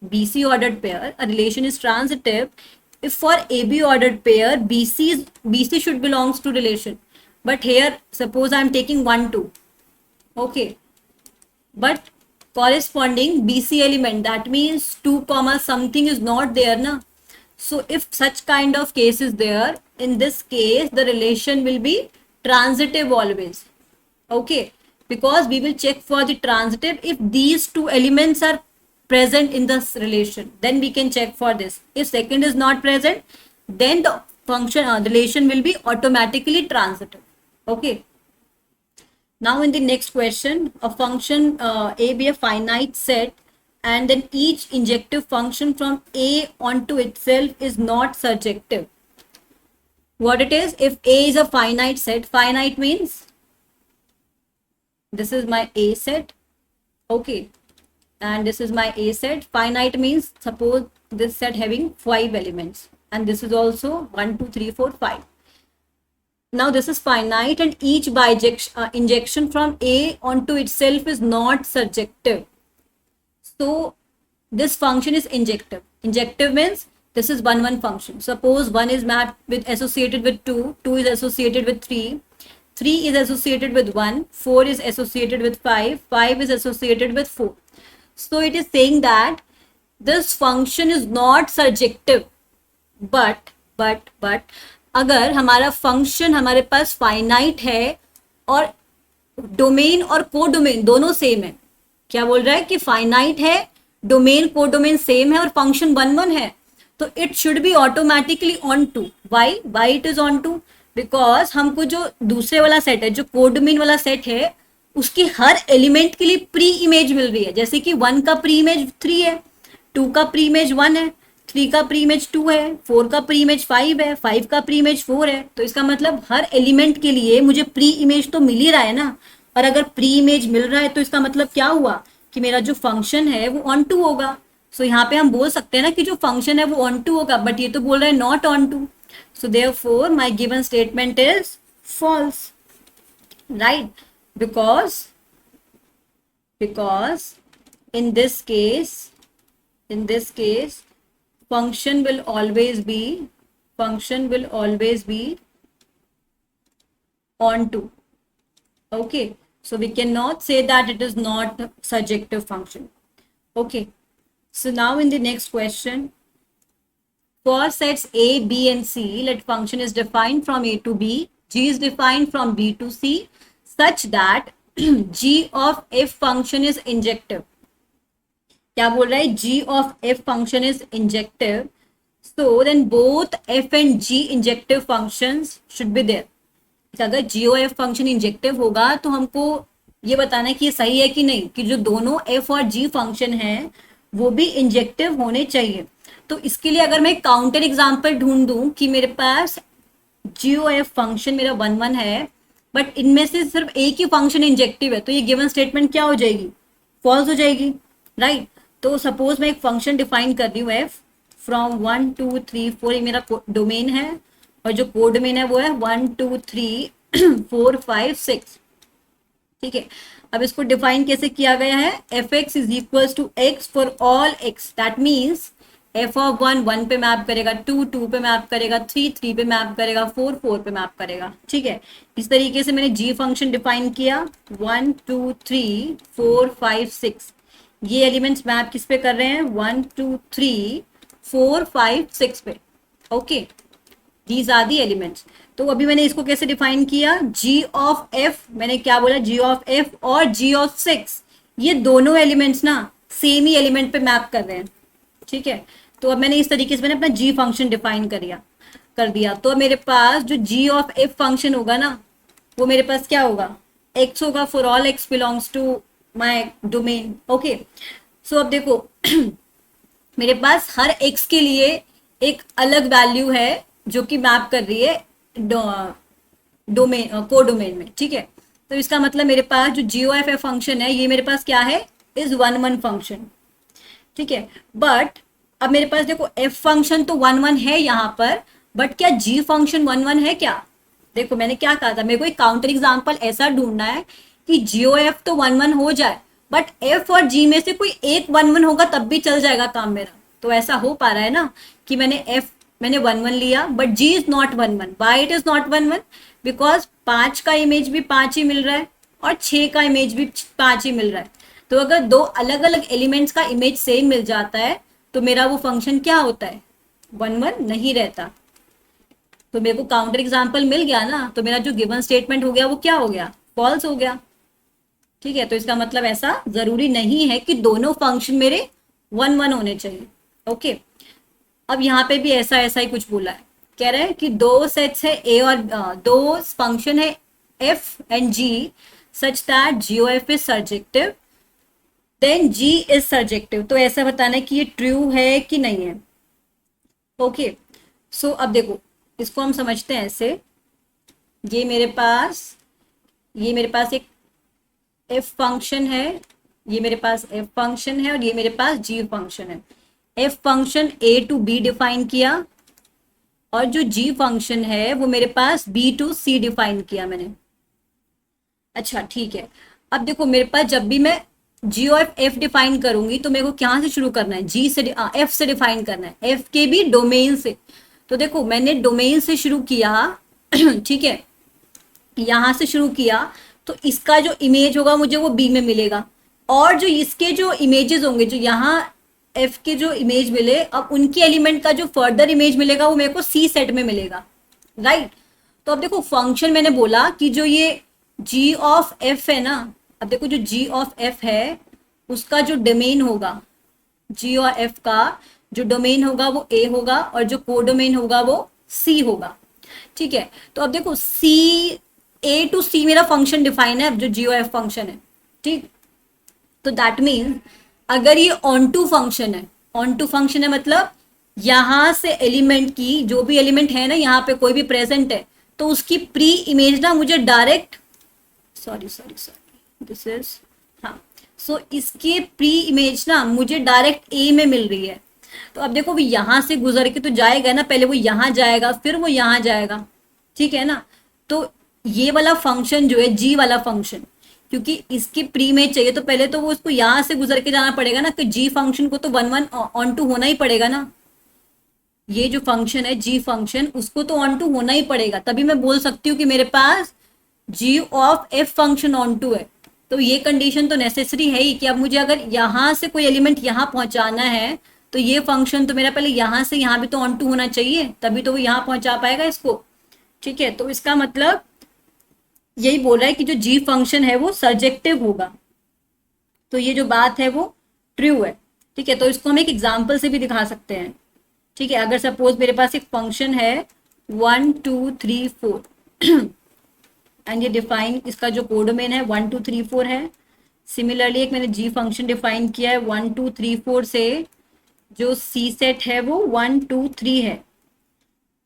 BC ordered pair, a relation is transitive if for AB ordered pair BC should belongs to relation, but here suppose I am taking 1 2, okay, but corresponding BC element, that means 2 comma something is not there na. So if such kind of case is there, in this case the relation will be transitive always, okay, because we will check for the transitive. If these two elements are present in this relation, then we can check for this. If second is not present, then the function relation will be automatically transitive, okay. Now in the next question, a function a be a finite set, and then each injective function from A onto itself is not surjective. What it is? If A is a finite set, finite means this is my A set, okay, and this is my A set. Finite means suppose this set having 5 elements, and this is also 1 2 3 4 5. Now this is finite, and each bijection injection from A onto itself is not surjective. So this function is injective. Injective means this is 1 1 function. Suppose 1 is mapped with associated with 2, 2 is associated with 3, 3 is associated with 1, 4 is associated with 5, 5 is associated with 4. So it is saying that this function is not surjective. but अगर हमारा function हमारे पास finite है और domain और codomain दोनों same है, क्या बोल रहा है कि फाइनाइट है, डोमेन कोडोमेन सेम है और फंक्शन 1 1 है, तो it should be automatically onto टू. वाई इट इज ऑन टू? बिकॉज हमको जो दूसरे वाला सेट है, जो कोडोमेन वाला सेट है, उसकी हर एलिमेंट के लिए प्री इमेज मिल रही है. जैसे कि 1 का प्री इमेज 3 है, 2 का प्री इमेज 1 है, 3 का प्री इमेज 2 है, 4 का प्री इमेज 5 है, 5 का प्री इमेज 4 है. तो इसका मतलब हर एलिमेंट के लिए मुझे प्री इमेज तो मिल ही रहा है ना. और अगर प्री इमेज मिल रहा है तो इसका मतलब क्या हुआ कि मेरा जो फंक्शन है वो ऑन टू होगा. सो यहाँ पे हम बोल सकते हैं ना कि जो फंक्शन है वो ऑन टू होगा, बट ये तो बोल रहा है नॉट ऑन टू. So therefore my given statement is false, right? because in this case function will always be on to. Okay, so we cannot say that it is not surjective function. Okay, so now in the next question, for sets A, B and C, let function is defined from A to B, G is defined from B to C, such that G of F function is injective. क्या बोल रहा है? G of F function is injective. So then both F and G injective functions should be there. अगर G और F function injective होगा तो हमको ये बताना है कि ये सही है कि नहीं, कि जो दोनों F और G फंक्शन हैं वो भी इंजेक्टिव होने चाहिए. तो इसके लिए अगर मैं काउंटर एग्जांपल ढूंढ दूं कि मेरे पास G और F फंक्शन मेरा 1 1 है, बट इनमें से सिर्फ एक ही फंक्शन इंजेक्टिव है, तो ये गिवन स्टेटमेंट क्या हो जाएगी? फॉल्स हो जाएगी, राइट? तो सपोज मैं एक फंक्शन डिफाइन कर रही हूँ F फ्रॉम 1 2 3 4, ये मेरा डोमेन है और जो कोडोमेन है वो है 1 2 3 4 5 6. ठीक है, अब इसको डिफाइन कैसे किया गया है? F x is equal to x for all x. That means f of 1 1 पे मैप करेगा, 2 2 पे मैप करेगा, 3 3 पे मैप करेगा, 4 4 पे मैप करेगा. ठीक है, इस तरीके से मैंने जी फंक्शन डिफाइन किया. 1 2 3 4 5 6, ये एलिमेंट्स मैप किस पे कर रहे हैं? 1 2 3 4 5 6 पे. Okay, these are the elements. तो अभी मैंने इसको कैसे डिफाइन किया? जी ऑफ एफ, मैंने क्या बोला? जी ऑफ एफ और जी ऑफ 6, ये दोनों एलिमेंट्स ना सेम ही एलिमेंट पे मैप कर रहे हैं. ठीक है, तो अब मैंने इस तरीके से मैंने अपना जी फंक्शन डिफाइन कर दिया. तो मेरे पास जो जी ऑफ एफ फंक्शन होगा ना, वो मेरे पास क्या होगा? एक्स होगा for all x belongs to my domain. Okay, so अब देखो मेरे पास हर एक्स के लिए एक अलग वैल्यू है जो कि मैप कर रही है डोमेन कोडोमेन में. ठीक है, तो इसका मतलब मेरे पास जो जी ओ एफ एफ फंक्शन है ये मेरे पास क्या है? Is 1 1 function. ठीक है, बट अब मेरे पास देखो एफ फंक्शन तो 1 1 है यहाँ पर, बट क्या जी फंक्शन 1 1 है क्या? देखो मैंने क्या कहा था, मेरे को एक काउंटर एग्जांपल ऐसा ढूंढना है कि जी ओ एफ तो 1 1 हो जाए, बट एफ और जी में से कोई एक 1 1 होगा तब भी चल जाएगा काम मेरा. तो ऐसा हो पा रहा है ना कि मैंने एफ मैंने 1 1 लिया, but g is not 1 1. Why it is not 1 1? Because 5 का इमेज भी 5 ही मिल रहा है और 6 का इमेज भी 5 ही मिल रहा है. तो अगर दो अलग अलग एलिमेंट्स का इमेज सेम मिल जाता है तो मेरा वो फंक्शन क्या होता है? 1 1 नहीं रहता. तो मेरे को काउंटर एग्जाम्पल मिल गया ना, तो मेरा जो गिवन स्टेटमेंट हो गया वो क्या हो गया? फॉल्स हो गया. ठीक है, तो इसका मतलब ऐसा जरूरी नहीं है कि दोनों फंक्शन मेरे 1 1 होने चाहिए. ओके. अब यहाँ पे भी ऐसा ऐसा ही कुछ बोला है. कह रहे हैं कि दो सेट्स है ए और दो फंक्शन है f and g such that g o f is surjective then g is surjective. तो ऐसा बताना है कि ये ट्रू है कि नहीं है. ओके. सो अब देखो, इसको हम समझते हैं ऐसे. ये मेरे पास एक एफ फंक्शन है, ये मेरे पास एफ फंक्शन है और ये मेरे पास जी फंक्शन है. F function A to B define किया और जो जी फंक्शन है वो मेरे पास बी टू सी डिफाइन किया मैंने. अच्छा ठीक है. अब देखो मेरे पास जब भी मैं जी और एफ डिफाइन करूंगी तो मेरे को कहाँ से शुरू करना है? जी से एफ से डिफाइन करना है, एफ के भी डोमेन से. तो देखो मैंने डोमेन से शुरू किया ठीक है, यहां से शुरू किया, तो इसका जो इमेज होगा मुझे वो बी में मिलेगा और जो इसके जो इमेजेस होंगे, जो यहाँ एफ के जो इमेज मिले, अब उनके एलिमेंट का जो फर्दर इमेज मिलेगा वो मेरे को सी सेट में मिलेगा. राइट. तो अब देखो फंक्शन मैंने बोला कि जो ये जी ऑफ एफ है ना, अब देखो जो जी ऑफ एफ है उसका जो डोमेन होगा, जी और एफ का जो डोमेन होगा वो ए होगा और जो कोडोमेन होगा वो सी होगा. ठीक है. तो अब देखो सी, ए टू सी मेरा फंक्शन डिफाइन है, अब जो जी और एफ फंक्शन है. ठीक. तो दैट मीन्स अगर ये ऑन टू फंक्शन है, ऑन टू फंक्शन है मतलब यहां से एलिमेंट की जो भी एलिमेंट है ना, यहाँ पे कोई भी प्रेजेंट है तो उसकी प्री इमेज ना मुझे डायरेक्ट, सॉरी दिस इज, हाँ, सो इसके प्री इमेज ना मुझे डायरेक्ट ए में मिल रही है. तो अब देखो वो यहां से गुजर के तो जाएगा ना, पहले वो यहां जाएगा फिर वो यहां जाएगा. ठीक है ना. तो ये वाला फंक्शन जो है जी वाला फंक्शन, क्योंकि इसकी प्री इमेज चाहिए तो पहले तो वो उसको यहां से गुजर के जाना पड़ेगा ना, कि जी फंक्शन को तो 1 1 ऑन टू होना ही पड़ेगा ना. ये जो फंक्शन है जी फंक्शन उसको तो ऑन टू होना ही पड़ेगा, तभी मैं बोल सकती हूँ कि मेरे पास g of f function onto है. तो ये कंडीशन तो नेसेसरी है ही कि अब मुझे अगर यहाँ से कोई एलिमेंट यहाँ पहुंचाना है तो ये फंक्शन तो मेरा पहले यहाँ से यहाँ भी तो ऑन टू होना चाहिए, तभी तो वो यहाँ पहुंचा पाएगा इसको. ठीक है. तो इसका मतलब यही बोल रहा है कि जो जी फंक्शन है वो सर्जेक्टिव होगा. तो ये जो बात है वो ट्रू है. ठीक है. तो इसको हम एक एग्जाम्पल से भी दिखा सकते हैं. ठीक है. अगर सपोज मेरे पास एक फंक्शन है 1 2 3 4 एंड ये डिफाइन, इसका जो कोडोमेन है 1 2 3 4 है. सिमिलरली एक मैंने जी फंक्शन डिफाइन किया है 1 2 3 4 से, जो सी सेट है वो 1 2 3 है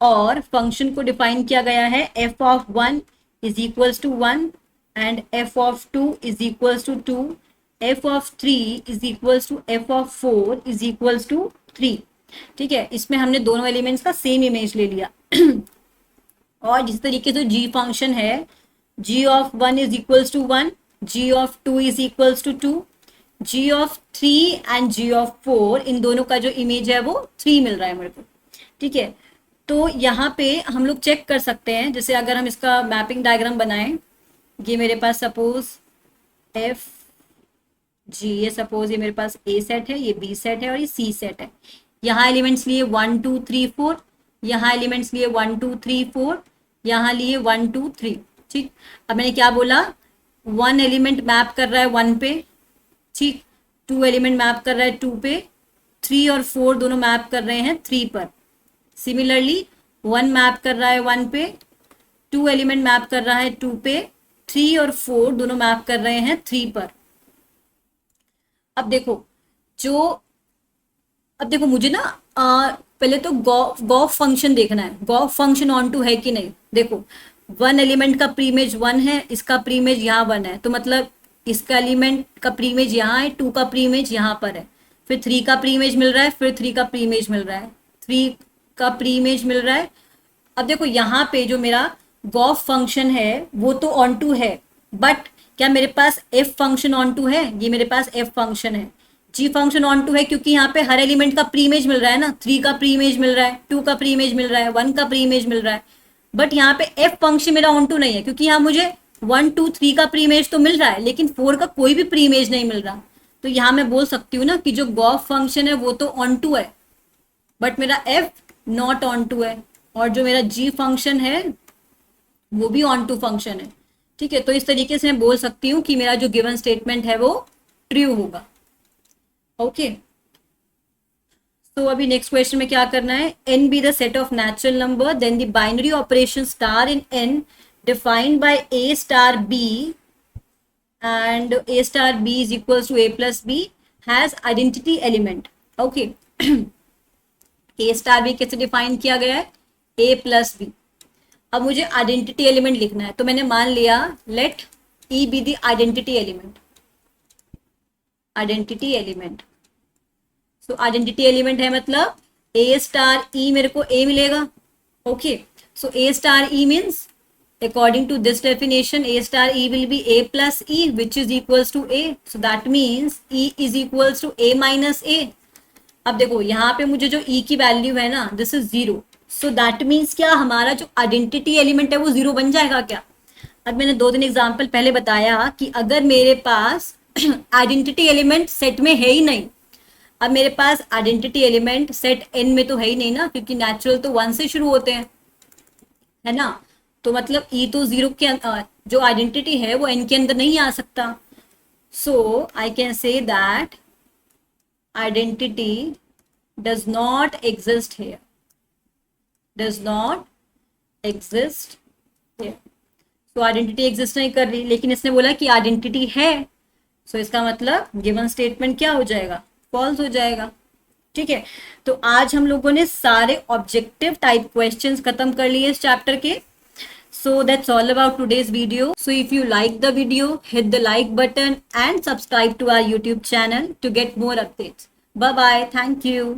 और फंक्शन को डिफाइन किया गया है f of 1 is equals to 1 and f of 2 is equals to 2, f of 3 is equals to f of 4 is equals to 3. ठीक है. इसमें हमने दोनों एलिमेंट्स का सेम इमेज ले लिया और जिस तरीके से जी फंक्शन है g of 1 is equals to 1, g of 2 is equals to 2, g of 3 and g of 4, इन दोनों का जो इमेज है वो 3 मिल रहा है मेरे को. ठीक है. तो यहाँ पे हम लोग चेक कर सकते हैं, जैसे अगर हम इसका मैपिंग डायग्राम बनाएं, ये मेरे पास सपोज एफ जी, ये सपोज ये मेरे पास ए सेट है, ये बी सेट है और ये सी सेट है. यहाँ एलिमेंट्स लिए 1 2 3 4, यहाँ एलिमेंट्स लिए 1 2 3 4, यहाँ लिए 1 2 3. ठीक. अब मैंने क्या बोला, 1 एलिमेंट मैप कर रहा है 1 पे. ठीक. 2 एलिमेंट मैप कर रहा है 2 पे, 3 और 4 दोनों मैप कर रहे हैं 3 पर. सिमिलरली 1 मैप कर रहा है 1 पे, 2 एलिमेंट मैप कर रहा है 2 पे, 3 और 4 दोनों मैप कर रहे हैं 3 पर. अब देखो मुझे ना पहले तो गॉफ फंक्शन देखना है, गॉफ फंक्शन ऑन टू है कि नहीं. देखो 1 एलिमेंट का प्रीमेज 1 है, इसका प्रीमेज यहाँ 1 है, तो मतलब इसका एलिमेंट का प्रीमेज यहाँ है, 2 का प्रीमेज यहाँ पर है, फिर 3 का प्रीमेज मिल रहा है, फिर 3 का प्रीमेज मिल रहा है, 3 का प्रीमेज मिल रहा है. अब देखो यहाँ पे जो मेरा गॉफ फंक्शन है वो तो ऑन टू है, बट क्या मेरे पास एफ फंक्शन ऑन टू है? ये मेरे पास एफ फंक्शन है, जी फंक्शन ऑन टू है क्योंकि यहाँ पे हर एलिमेंट का प्री इमेज मिल रहा है ना, 3 का प्री इमेज मिल रहा है, 2 का प्री इमेज मिल रहा है, 1 का प्री इमेज मिल रहा है। बट यहाँ पे एफ फंक्शन मेरा ऑन टू नहीं है क्योंकि यहाँ मुझे 1 2 3 का प्री इमेज तो मिल रहा है लेकिन 4 का कोई भी प्री इमेज नहीं मिल रहा। तो यहाँ मैं बोल सकती हूँ ना कि जो गॉफ फंक्शन है वो तो ऑन टू है बट मेरा एफ नॉट ऑन टू है, और जो मेरा जी फंक्शन है वो भी ऑन टू फंक्शन है। ठीक है, तो इस तरीके से मैं बोल सकती हूँ कि मेरा जो गिवन स्टेटमेंट है वो ट्रू होगा। ओके, तो अभी नेक्स्ट क्वेश्चन में क्या करना है, N be the set of natural number then the binary operation star in N defined by a star b and a star b is equals to a plus b has identity element. Okay, a star b कैसे define किया गया है, ए plus B. अब मुझे identity element लिखना है, तो मैंने मान लिया let e be the identity element. Identity element, so identity element है मतलब ए स्टार ई, मेरे को ए मिलेगा। Okay, so a star e means according to this definition a star e will be a plus e which is equals to a, so that means e is equals to a minus a। अब देखो यहाँ पे मुझे जो e की value है ना this is 0, so that means क्या हमारा जो आइडेंटिटी एलिमेंट है वो 0 बन जाएगा क्या। अब मैंने 2-3 एग्जाम्पल पहले बताया कि अगर मेरे पास आइडेंटिटी एलिमेंट सेट में है ही नहीं, अब मेरे पास आइडेंटिटी एलिमेंट सेट n में तो है ही नहीं ना क्योंकि नेचुरल तो 1 से शुरू होते हैं, है ना, तो मतलब ई तो 0 के जो आइडेंटिटी है वो n के अंदर नहीं आ सकता। So I can say that identity does not exist here, does not exist here. So identity exist नहीं कर रही, लेकिन इसने बोला कि आइडेंटिटी है, सो इसका मतलब गिवन स्टेटमेंट क्या हो जाएगा, फॉल्स हो जाएगा। ठीक है, तो आज हम लोगों ने सारे ऑब्जेक्टिव टाइप क्वेश्चंस खत्म कर लिए इस चैप्टर के। So that's all about today's video. So if you like the video, hit the like button and subscribe to our YouTube channel to get more updates. Bye bye. Thank you.